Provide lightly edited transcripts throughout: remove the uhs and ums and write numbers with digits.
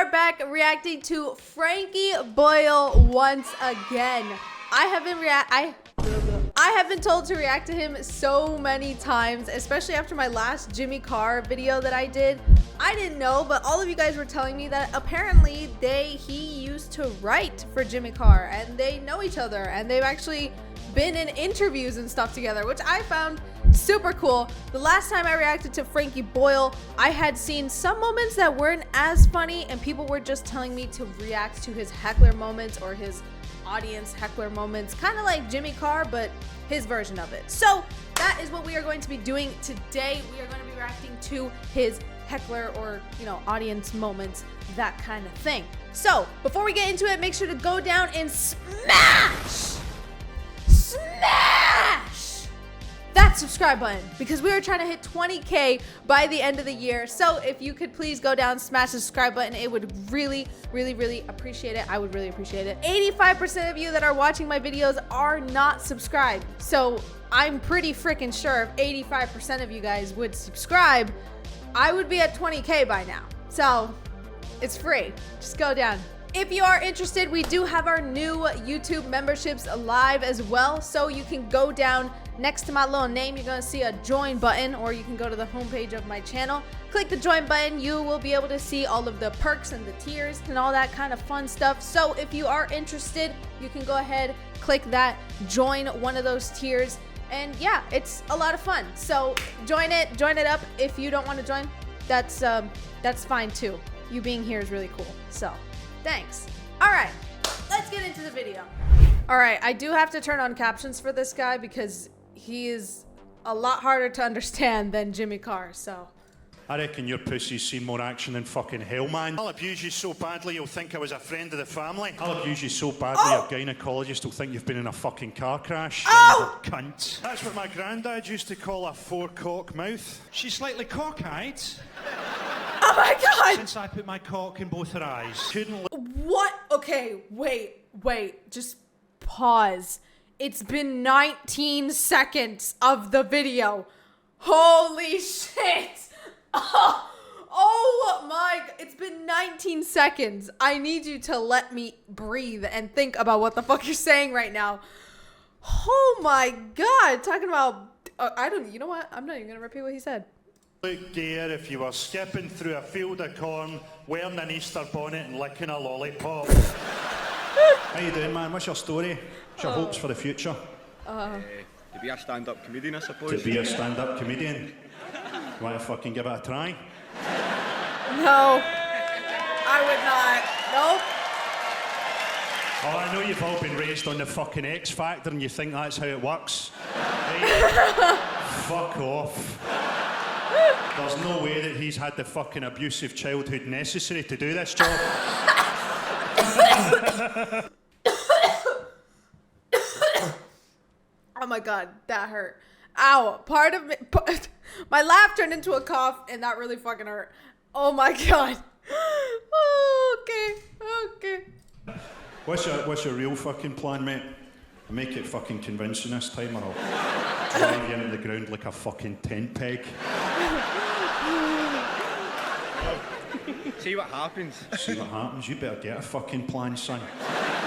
are back reacting to Frankie Boyle once again. I have been told to react to him so many times, especially after my last Jimmy Carr video that I did. I didn't know, but all of you guys were telling me that apparently he used to write for Jimmy Carr and they know each other and they've actually been in interviews and stuff together, which I found super cool. The last time I reacted to Frankie Boyle, I had seen some moments that weren't as funny and people were just telling me to react to his heckler moments or his audience heckler moments, kind of like Jimmy Carr, but his version of it. So that is what we are going to be doing today. We are going to be reacting to his heckler or, audience moments, that kind of thing. So before we get into it, make sure to go down and smash that subscribe button, because we are trying to hit 20K by the end of the year. So if you could please go down, smash the subscribe button, it would really appreciate it. I would really appreciate it. 85% of you that are watching my videos are not subscribed, so I'm pretty freaking sure if 85% of you guys would subscribe, I would be at 20K by now. So it's free, just go down. If you are interested, we do have our new YouTube memberships live as well. So you can go down next to my little name. You're going to see a join button, or you can go to the homepage of my channel. Click the join button. You will be able to see all of the perks and the tiers and all that kind of fun stuff. So if you are interested, you can go ahead, click that, join one of those tiers. And yeah, it's a lot of fun. So join it up. If you don't want to join, that's fine too. You being here is really cool. So thanks. All right, let's get into the video. All right, I do have to turn on captions for this guy because he is a lot harder to understand than Jimmy Carr, so. I reckon your pussy's seen more action than fucking hell, man. I'll abuse you so badly you'll think I was a friend of the family. I'll abuse you so badly your gynecologist will think you've been in a fucking car crash. Oh! You cunt. That's what my granddad used to call a four-cock mouth. She's slightly cockeyed. Oh my God! Since I put my cock in both her eyes. Couldn't What? Okay, wait, just pause. It's been 19 seconds of the video. Holy shit! Oh my, it's been 19 seconds. I need you to let me breathe and think about what the fuck you're saying right now. Oh my God, talking about, you know what? I'm not even gonna repeat what he said. look gayer if you were skipping through a field of corn, wearing an Easter bonnet and licking a lollipop. How you doing, man? What's your story? What's your hopes for the future? To be a stand-up comedian, I suppose. To be a stand-up comedian? You want to fucking give it a try? No, I would not. Nope. Oh, I know you've all been raised on the fucking X Factor and you think that's how it works. Hey, fuck off. There's no way that he's had the fucking abusive childhood necessary to do this job. Oh my God, that hurt. Ow, part of me, my laugh turned into a cough and that really fucking hurt. Oh my God. Oh, okay. What's your real fucking plan, mate? I'll make it fucking convincing this time or I'll drive you into the ground like a fucking tent peg. See what happens. See what happens? You better get a fucking plan, son.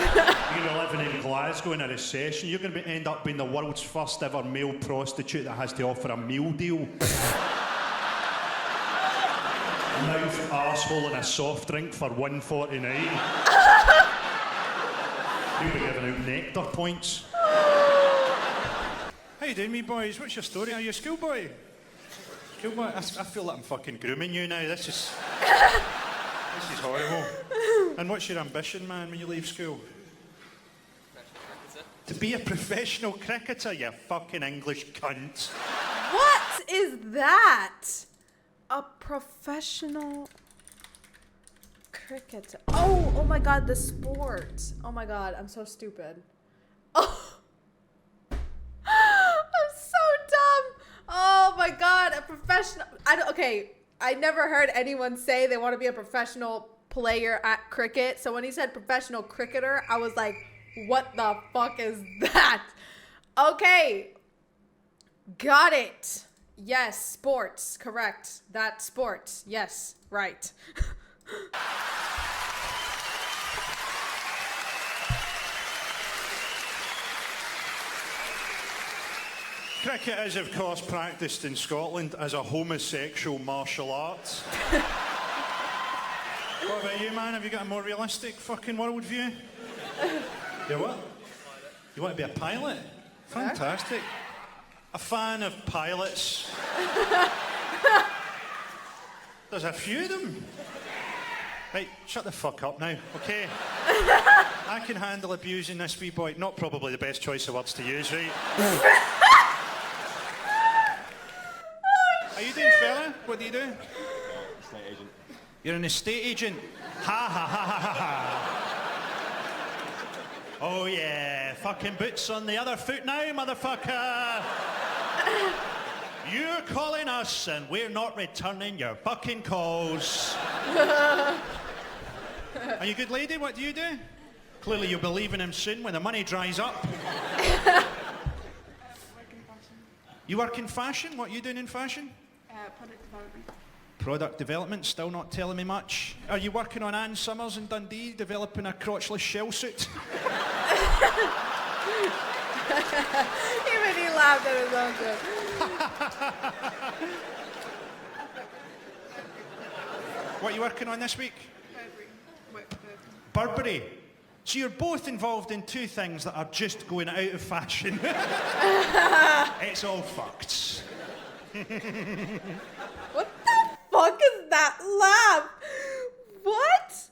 You're going to be living in Glasgow in a recession. You're going to end up being the world's first ever male prostitute that has to offer a meal deal. Mouth, arsehole and a soft drink for $1.49. You'll be giving out nectar points. How you doing, me boys? What's your story? Are you a schoolboy? Schoolboy? I feel like I'm fucking grooming you now. This is horrible. And what's your ambition, man, when you leave school? To be a professional cricketer, you fucking English cunt. What is that? A professional cricketer. Oh my God, the sport. Oh my God, I'm so stupid. Oh. I'm so dumb. Oh my God, a professional. Okay, I never heard anyone say they want to be a professional player at cricket. So when he said professional cricketer, I was like, what the fuck is that? Okay. Got it. Yes, sports. Correct. That's sports. Yes, right. Cricket is, of course, practised in Scotland as a homosexual martial art. What about you, man? Have you got a more realistic fucking worldview? You what? You want to be a pilot? Fantastic. A fan of pilots. There's a few of them. Right, shut the fuck up now, okay? I can handle abusing this wee boy. Not probably the best choice of words to use, right? How you doing, fella? What do you do? Estate agent. You're an estate agent. Ha ha ha ha ha ha. Oh yeah, fucking boots on the other foot now, motherfucker. You're calling us and we're not returning your fucking calls. Are you a good lady? What do you do? Clearly you'll be leaving him soon when the money dries up. You work in fashion? What are you doing in fashion? Product development. Product development, still not telling me much. Are you working on Ann Summers in Dundee, developing a crotchless shell suit? Even he laughed at his own joke. What are you working on this week? Burberry. Burberry. So you're both involved in two things that are just going out of fashion. It's all fucked. What the fuck is that laugh? What?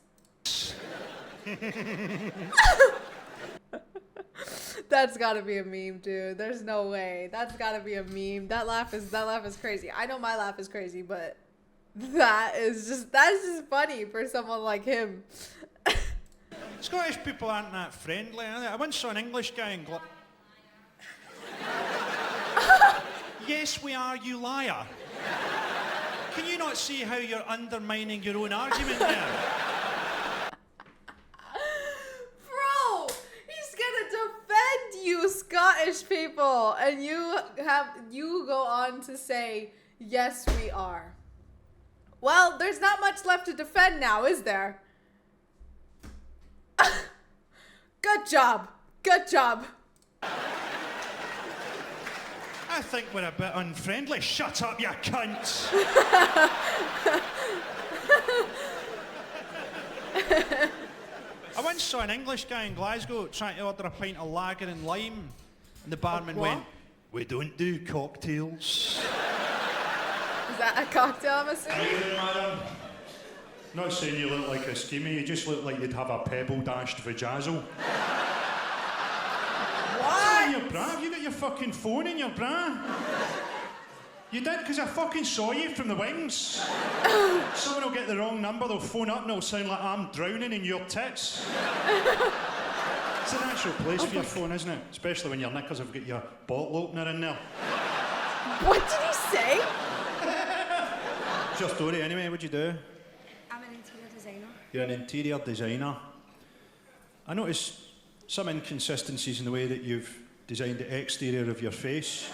That's gotta be a meme, dude. There's no way. That's gotta be a meme. That laugh is crazy. I know my laugh is crazy, but that's just funny for someone like him. Scottish people aren't that friendly, are they? I once saw an English guy in Yes, we are, you liar. Can you not see how you're undermining your own argument there? Bro, he's gonna defend you, Scottish people, and you go on to say, yes, we are. Well, there's not much left to defend now, is there? Good job. Good job. I think we're a bit unfriendly. Shut up, you cunt! I once saw an English guy in Glasgow trying to order a pint of lager and lime, and the barman What? went, "We don't do cocktails." Is that a cocktail, I'm assuming? How you doing, madam? Not saying you look like a schemie, you just look like you'd have a pebble dashed vajazzle. What? In your bra? Have you got your fucking phone in your bra? You did, because I fucking saw you from the wings. Someone will get the wrong number, they'll phone up and it'll sound like I'm drowning in your tits. It's a natural place for your phone, isn't it? Especially when your knickers have got your bottle opener in there. What did he say? What's your story anyway? What'd you do? I'm an interior designer. You're an interior designer. I noticed some inconsistencies in the way that you've designed the exterior of your face.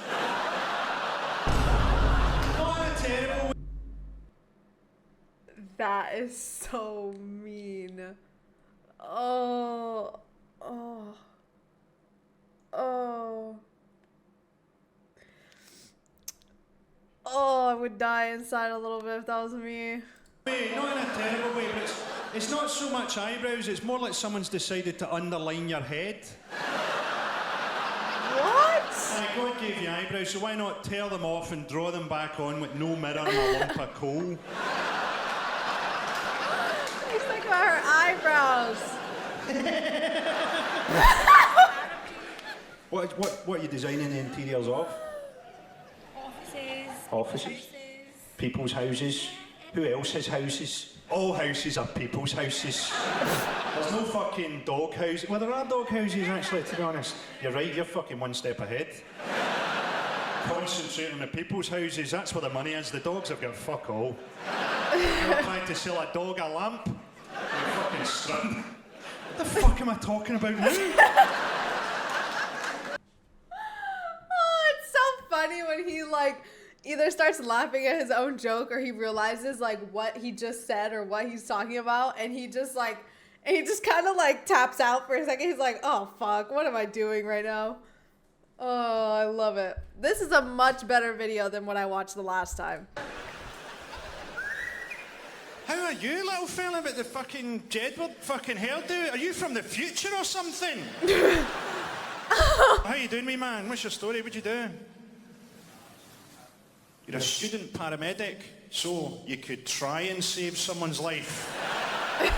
Not a terrible. That is so mean. Oh. Oh, I would die inside a little bit if that was me. Way, not in a terrible way, but it's not so much eyebrows, it's more like someone's decided to underline your head. What? God gave you eyebrows, so why not tear them off and draw them back on with no mirror and a lump of coal? He's thinking about her eyebrows. What are you designing the interiors of? Offices? People's houses? Who else has houses? All houses are people's houses. There's no fucking dog houses. Well, there are dog houses, actually, to be honest. You're right, you're fucking one step ahead. Concentrate on the people's houses, that's where the money is. The dogs have got fuck all. You're trying to sell a dog a lamp? You fucking strut. What the fuck am I talking about now? Oh, it's so funny when he either starts laughing at his own joke or he realizes what he just said or what he's talking about, and he just kind of taps out for a second. He's like, oh fuck, what am I doing right now? Oh, I love it. This is a much better video than what I watched the last time. How are you, little fella, with the fucking Jedward fucking hairdo? Are you from the future or something? How you doing, me man? What's your story? What'd you do? You're a student paramedic, so you could try and save someone's life.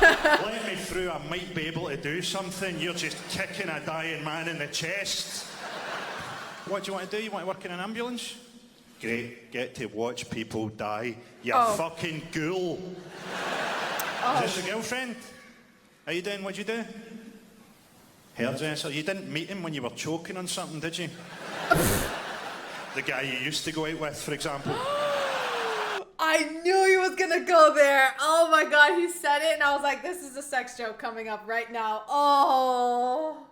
Let me through, I might be able to do something. You're just kicking a dying man in the chest. What do you want to do? You want to work in an ambulance? Great, get to watch people die. You fucking ghoul. Is this your girlfriend? How you doing? What'd you do? Hairdresser. You didn't meet him when you were choking on something, did you? The guy you used to go out with, for example. I knew he was gonna go there. Oh my god, he said it and I was like, this is a sex joke coming up right now. Oh,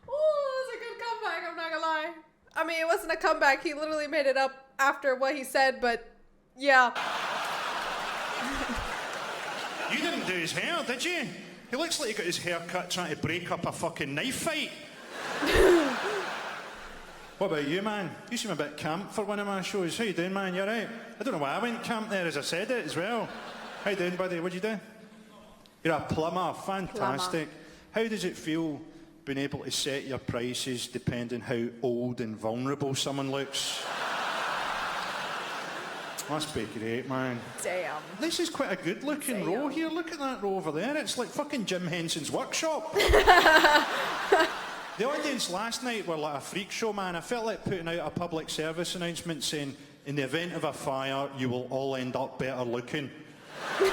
that was a good comeback, I'm not gonna lie. I mean, it wasn't a comeback, he literally made it up after what he said, but yeah. You didn't do his hair, did you? He looks like he got his hair cut trying to break up a fucking knife fight. What about you, man? You seem a bit camp for one of my shows. How you doing, man? You all right? I don't know why I went camp there as I said it as well. How you doing, buddy? What'd you do? You're a plumber. Fantastic. How does it feel being able to set your prices depending how old and vulnerable someone looks? Must be great, man. Damn. This is quite a good-looking row here. Look at that row over there. It's like fucking Jim Henson's workshop. The audience last night were like a freak show, man. I felt like putting out a public service announcement saying, in the event of a fire, you will all end up better looking. Oh,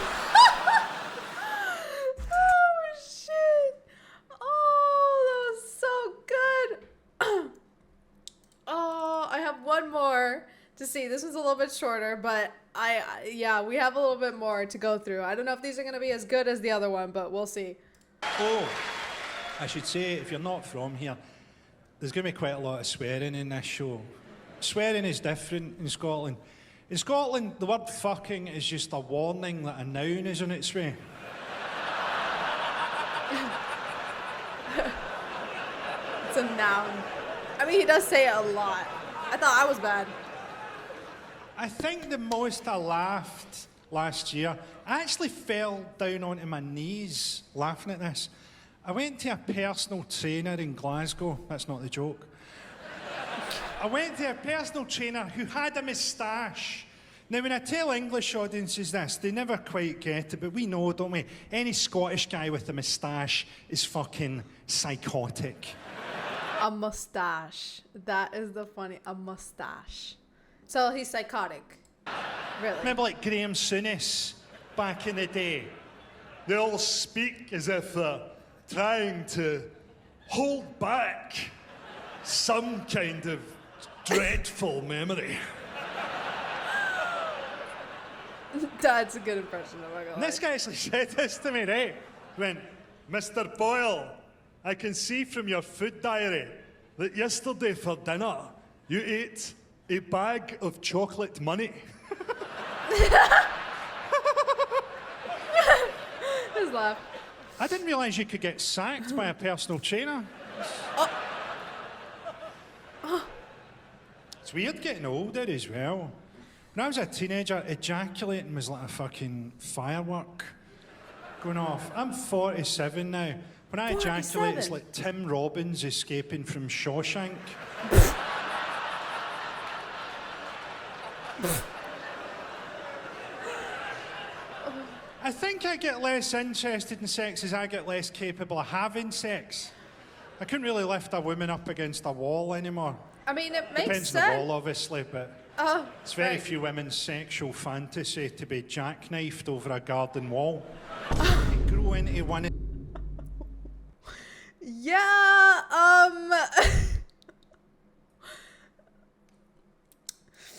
shit. Oh, that was so good. Oh, I have one more to see. This one's a little bit shorter, but yeah, we have a little bit more to go through. I don't know if these are going to be as good as the other one, but we'll see. Oh, I should say, if you're not from here, there's going to be quite a lot of swearing in this show. Swearing is different in Scotland. In Scotland, the word fucking is just a warning that a noun is on its way. It's a noun. I mean, he does say it a lot. I thought I was bad. I think the most I laughed last year, I actually fell down onto my knees laughing at this. I went to a personal trainer in Glasgow. That's not the joke. I went to a personal trainer who had a moustache. Now, when I tell English audiences this, they never quite get it, but we know, don't we? Any Scottish guy with a moustache is fucking psychotic. A mustache. That is the funny. A mustache. So he's psychotic. Really? Remember, like Graham Souness back in the day? They all speak as if they're trying to hold back some kind of dreadful memory. That's a good impression, I'm not gonna And lie. this guy actually said this to me, right? He went, Mr. Boyle, I can see from your food diary that yesterday for dinner you ate a bag of chocolate money. His laugh. I didn't realise you could get sacked by a personal trainer. It's weird getting older as well. When I was a teenager, ejaculating was like a fucking firework going off. I'm 47 now. When I ejaculate, it's 47? like Tim Robbins escaping from Shawshank. I think I get less interested in sex as I get less capable of having sex. I couldn't really lift a woman up against a wall anymore. I mean, it makes Depends sense. on the wall, obviously, but Oh, it's very right. few women's sexual fantasy to be jackknifed over a garden wall. You grow into one Yeah,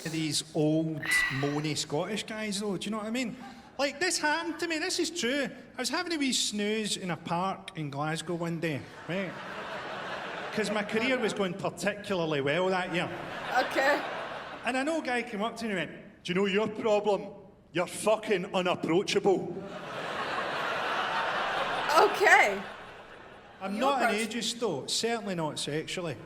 of these old, moany Scottish guys, though. Do you know what I mean? Like, this happened to me. This is true. I was having a wee snooze in a park in Glasgow one day, right? Because my career was going particularly well that year. Okay. And an old guy came up to me and went, "Do you know your problem? You're fucking unapproachable." Okay. I'm You not an approached me. ageist though, certainly not sexually.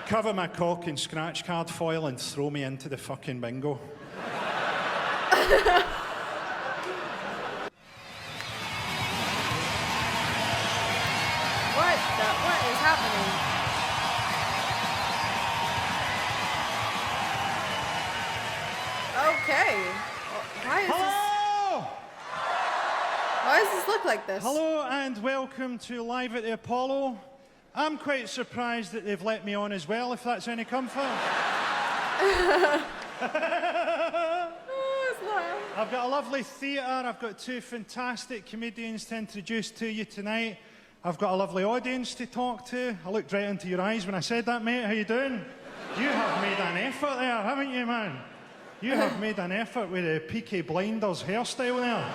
Cover my cock in scratch card foil and throw me into the fucking bingo. What is happening? Okay. Hello! Why does this look like this? Hello and welcome to Live at the Apollo. I'm quite surprised that they've let me on as well, if that's any comfort. Oh, it's loud. I've got a lovely theatre. I've got two fantastic comedians to introduce to you tonight. I've got a lovely audience to talk to. I looked right into your eyes when I said that, mate. How you doing? You have made an effort there, haven't you, man? You have made an effort with the Peaky Blinders hairstyle there.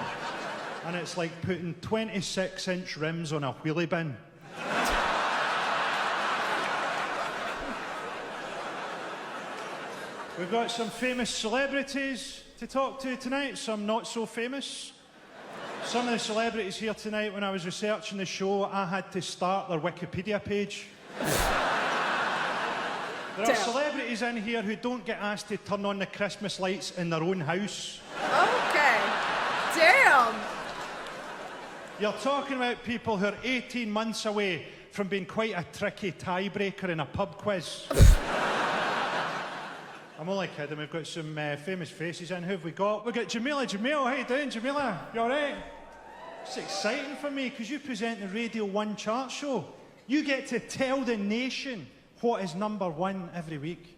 And it's like putting 26-inch rims on a wheelie bin. We've got some famous celebrities to talk to tonight, some not so famous. Some of the celebrities here tonight, when I was researching the show, I had to start their Wikipedia page. There are celebrities in here who don't get asked to turn on the Christmas lights in their own house. Okay. Damn. You're talking about people who are 18 months away from being quite a tricky tiebreaker in a pub quiz. I'm only kidding, we've got some famous faces in. Who have we got? We've got Jamila. Jamil, how you doing, Jamila? You all right? It's exciting for me because you present the Radio 1 chart show. You get to tell the nation what is number one every week.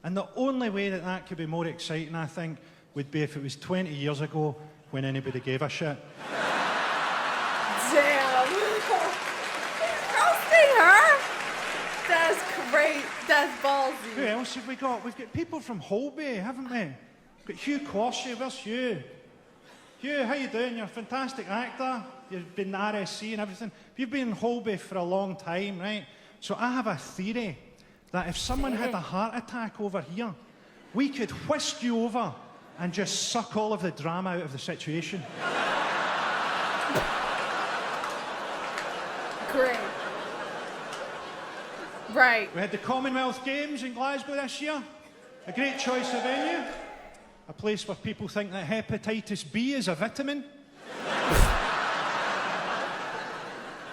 And the only way that that could be more exciting, I think, would be if it was 20 years ago when anybody gave a shit. Damn. He's roasting her. That's great. That's ballsy. Who else have we got? We've got people from Holby, haven't we? We've got Hugh Quashie. Where's Hugh? Hugh, how you doing? You're a fantastic actor. You've been in RSC and everything. You've been in Holby for a long time, right? So I have a theory that if someone had a heart attack over here, we could whisk you over and just suck all of the drama out of the situation. Great. Right. We had the Commonwealth Games in Glasgow this year. A great choice of venue. A place where people think that hepatitis B is a vitamin.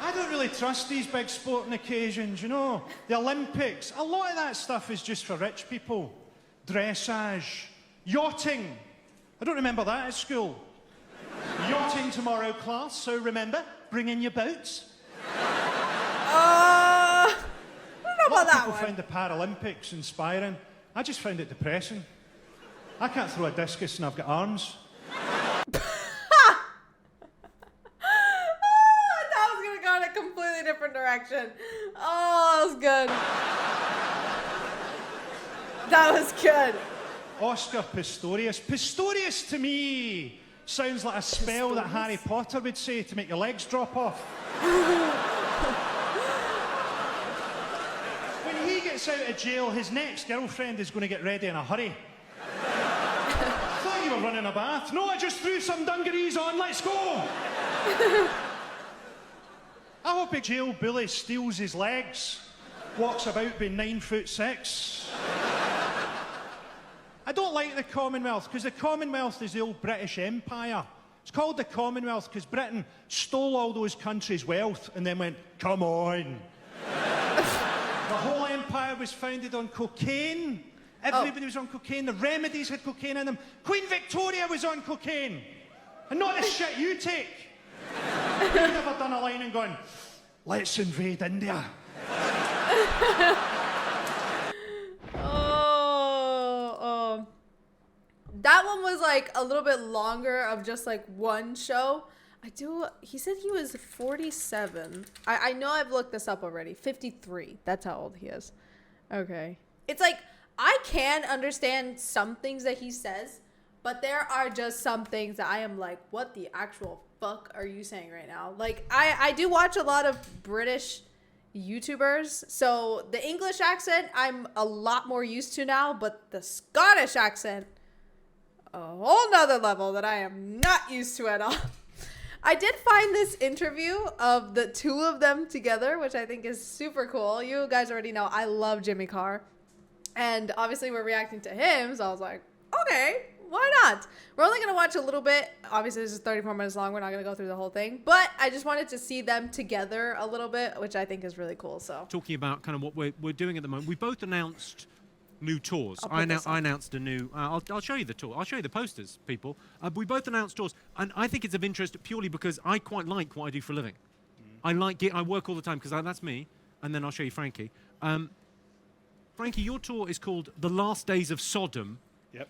I don't really trust these big sporting occasions, you know. The Olympics, a lot of that stuff is just for rich people. Dressage, yachting. I don't remember that at school. Yachting tomorrow, class, so remember, bring in your boats. I don't know A lot about of that people one. find the Paralympics inspiring. I just found it depressing. I can't throw a discus and I've got arms. That was gonna go in a completely different direction. Oh, that was good. That was good. Oscar Pistorius. Pistorius to me sounds like a spell that Harry Potter would say to make your legs drop off. When he gets out of jail, his next girlfriend is going to get ready in a hurry. I thought you were running a bath. No, I just threw some dungarees on. Let's go. I hope a jail bully steals his legs, walks about being 9'6". I don't like the Commonwealth because the Commonwealth is the old British Empire. It's called the Commonwealth because Britain stole all those countries' wealth and then went, come on. The whole empire was founded on cocaine. Everybody was on cocaine. The remedies had cocaine in them. Queen Victoria was on cocaine. And not the shit you take. You've never done a line and gone, let's invade India. That one was like a little bit longer of just like one show. He said he was 47. I know I've looked this up already. 53. That's how old he is. Okay. It's like, I can understand some things that he says, but there are just some things that I am like, what the actual fuck are you saying right now? Like, I do watch a lot of British YouTubers, so the English accent I'm a lot more used to now, but the Scottish accent, a whole nother level that I am not used to at all. I did find this interview of the two of them together, which I think is super cool. You guys already know I love Jimmy Carr. And obviously we're reacting to him, so I was like, okay, why not? We're only going to watch a little bit. Obviously, this is 34 minutes long. We're not going to go through the whole thing. But I just wanted to see them together a little bit, which I think is really cool. So talking about kind of what we're doing at the moment, we both announced new tours. I'll put I this on. announced a new. I'll show you the tour. I'll show you the posters, people. We both announced tours, and I think it's of interest purely because I quite like what I do for a living. I like it. I work all the time because that's me. And then I'll show you Frankie. Frankie, your tour is called The Last Days of Sodom. Yep.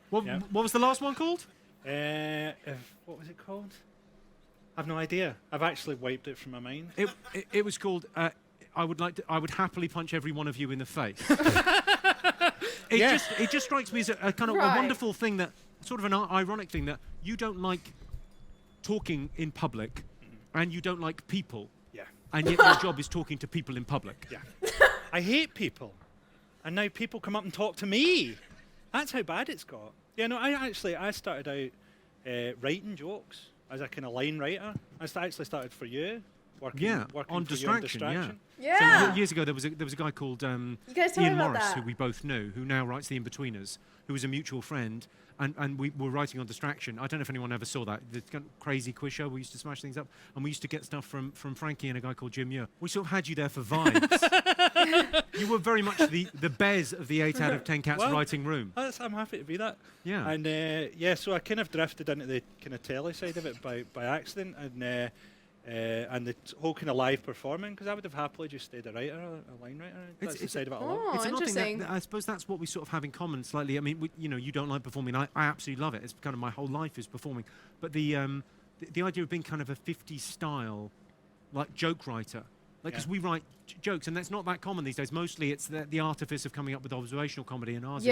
What was the last one called? What was it called? I've no idea. I've actually wiped it from my mind. It was called. I would happily punch every one of you in the face. It just strikes me as a kind of a Right. wonderful thing, that sort of an ironic thing, that you don't like talking in public, and you don't like people, Yeah. and yet your job is talking to people in public. Yeah. I hate people. And now people come up and talk to me. That's how bad it's got. Yeah, no, I started out writing jokes as a kind of line writer. actually started for you, working On for you on Distraction. Distraction. yeah. So years ago, there was a guy called You guys tell me Ian about Morris, that. who we both knew, who now writes The In-Betweeners, who was a mutual friend, and we were writing on Distraction. I don't know if anyone ever saw that. The kind of crazy quiz show. We used to smash things up, and we used to get stuff from Frankie and a guy called Jim Muir. We sort of had you there for vibes. You were very much the Bez of the 8 out of 10 Cats Well, writing room. I'm happy to be that. Yeah. And so I kind of drifted into the kind of telly side of it by accident, and the whole kind of live performing, because I would have happily just stayed a writer, a line writer. That's the side of it I love. Oh, It's an odd thing interesting. that I suppose that's what we sort of have in common slightly. I mean, you don't like performing. I absolutely love it. It's kind of my whole life is performing. But the idea of being kind of a 50s style, like, joke writer, like, because we write jokes, and that's not that common these days. Mostly it's the artifice of coming up with observational comedy, and ours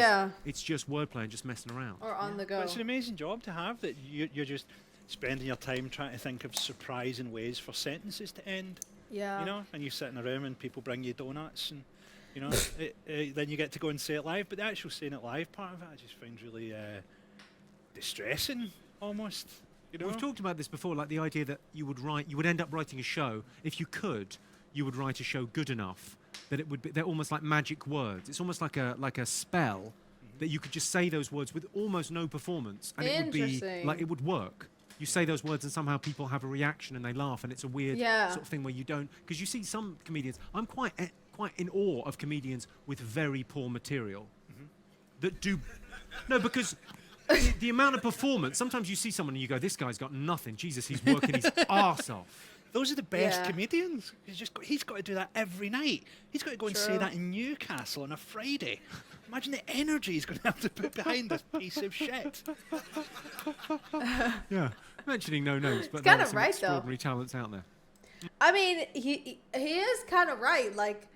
it's just wordplay and just messing around. Or on the go. But it's an amazing job to have, that you're just spending your time trying to think of surprising ways for sentences to end. Yeah. You know, and you sit in a room and people bring you donuts, and you know, then you get to go and say it live. But the actual saying it live part of it, I just find really distressing, almost. You know, We've talked about this before, like the idea that you would end up writing a show, if you could, you would write a show good enough that it would be, they're almost like magic words. It's almost like a spell that you could just say those words with almost no performance, and it would be Interesting. like, it would work. You say those words and somehow people have a reaction and they laugh, and it's a weird sort of thing where you don't, because you see some comedians. I'm quite in awe of comedians with very poor material that do no, because the amount of performance. Sometimes you see someone and you go, this guy's got nothing. Jesus, he's working his arse off. those are the best Yeah. comedians. He's got to do that every night. He's got to go and say True. that in Newcastle on a Friday. Imagine the energy he's going to have to put behind this piece of shit. Yeah, mentioning no names, but He's there kinda are some right, though. extraordinary talents out there. I mean, he is kind of right. Like,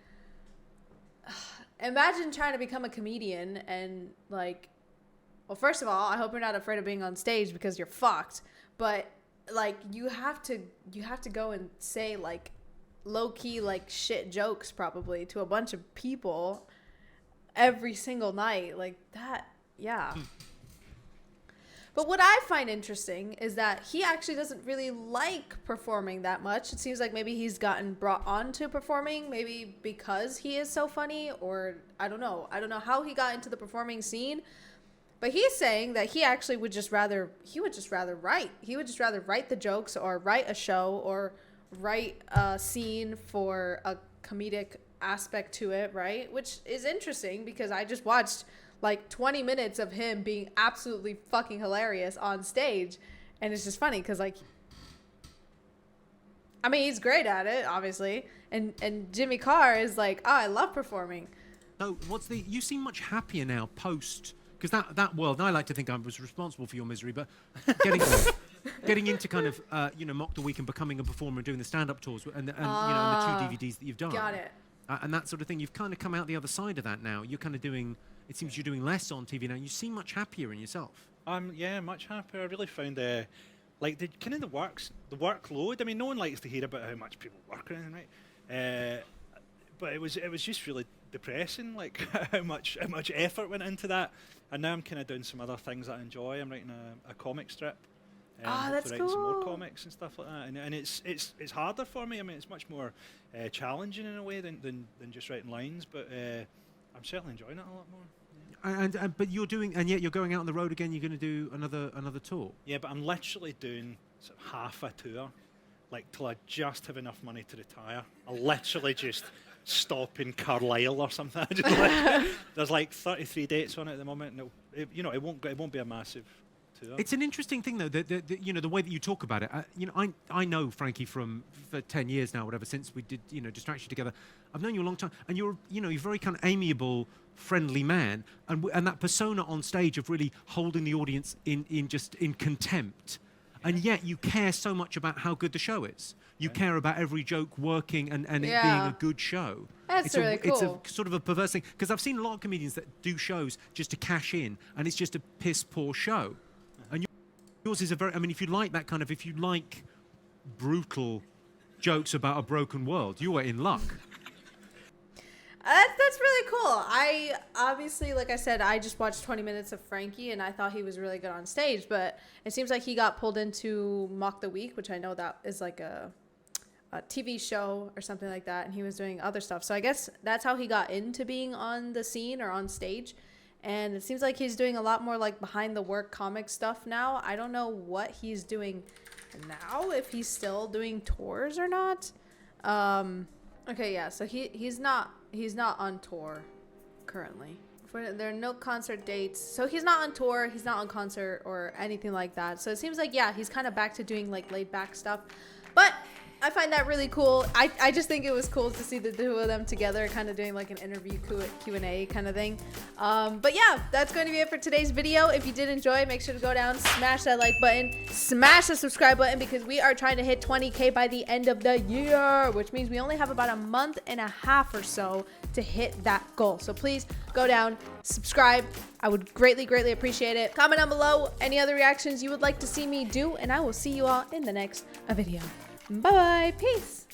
imagine trying to become a comedian and, like, well, first of all, I hope you're not afraid of being on stage because you're fucked. But, like, you have to go and say, like, low key, like, shit jokes probably to a bunch of people every single night. Like that, yeah. But what I find interesting is that he actually doesn't really like performing that much. It seems like maybe he's gotten brought on to performing, maybe because he is so funny, or I don't know. I don't know how he got into the performing scene. But he's saying that he actually would just rather write. He would just rather write the jokes or write a show or write a scene for a comedic aspect to it, right? Which is interesting because I just watched like 20 minutes of him being absolutely fucking hilarious on stage, and it's just funny because, like, I mean, he's great at it, obviously, and Jimmy Carr is like, oh, I love performing. No, you seem much happier now post, because that world, and I like to think I was responsible for your misery, but getting into kind of Mock the Week and becoming a performer and doing the stand-up tours and the 2 DVDs that you've done. Got it. And that sort of thing, you've kind of come out the other side of that now. You're kind of doing, it seems you're doing less on TV now. You seem much happier in yourself. Yeah, much happier. I really found like the kind of the workload. I mean, no one likes to hear about how much people work or anything, right? But it was just really depressing, like how much effort went into that. And now I'm kind of doing some other things that I enjoy. I'm writing a comic strip that's writing some more cool. comics and stuff like that. And it's harder for me. I mean, it's much more challenging in a way than just writing lines. But I'm certainly enjoying it a lot more. But you're doing, and yet you're going out on the road again. You're going to do another tour. Yeah, but I'm literally doing sort of half a tour, like till I just have enough money to retire. I'll literally just stop in Carlisle or something. There's like 33 dates on it at the moment, and it won't be a massive tour. It's an interesting thing, though, that the way that you talk about it. I know Frankie for 10 years now, whatever, since we did Distraction together. I've known you a long time, and you're very kind of amiable, friendly man, and that persona on stage of really holding the audience in contempt, and yet you care so much about how good the show is. You care about every joke working and it being a good show. That's really cool. It's a sort of a perverse thing, because I've seen a lot of comedians that do shows just to cash in, and it's just a piss poor show. And yours is if you like that kind of, if you like brutal jokes about a broken world, you are in luck. That's really cool. I obviously, like I said, I just watched 20 minutes of Frankie, and I thought he was really good on stage, but it seems like he got pulled into Mock the Week, which I know that is like a TV show or something like that, and he was doing other stuff. So I guess that's how he got into being on the scene or on stage. And it seems like he's doing a lot more like behind the work comic stuff now. I don't know what he's doing now, if he's still doing tours or not. Okay, yeah, so he's not on tour currently. There are no concert dates. So he's not on tour, he's not on concert or anything like that. So it seems like, yeah, he's kind of back to doing like laid back stuff. But I find that really cool. I just think it was cool to see the two of them together, kind of doing like an interview Q&A kind of thing. But yeah, that's going to be it for today's video. If you did enjoy, make sure to go down, smash that like button, smash the subscribe button, because we are trying to hit 20K by the end of the year, which means we only have about a month and a half or so to hit that goal. So please go down, subscribe. I would greatly, greatly appreciate it. Comment down below any other reactions you would like to see me do, and I will see you all in the next video. Bye-bye. Peace.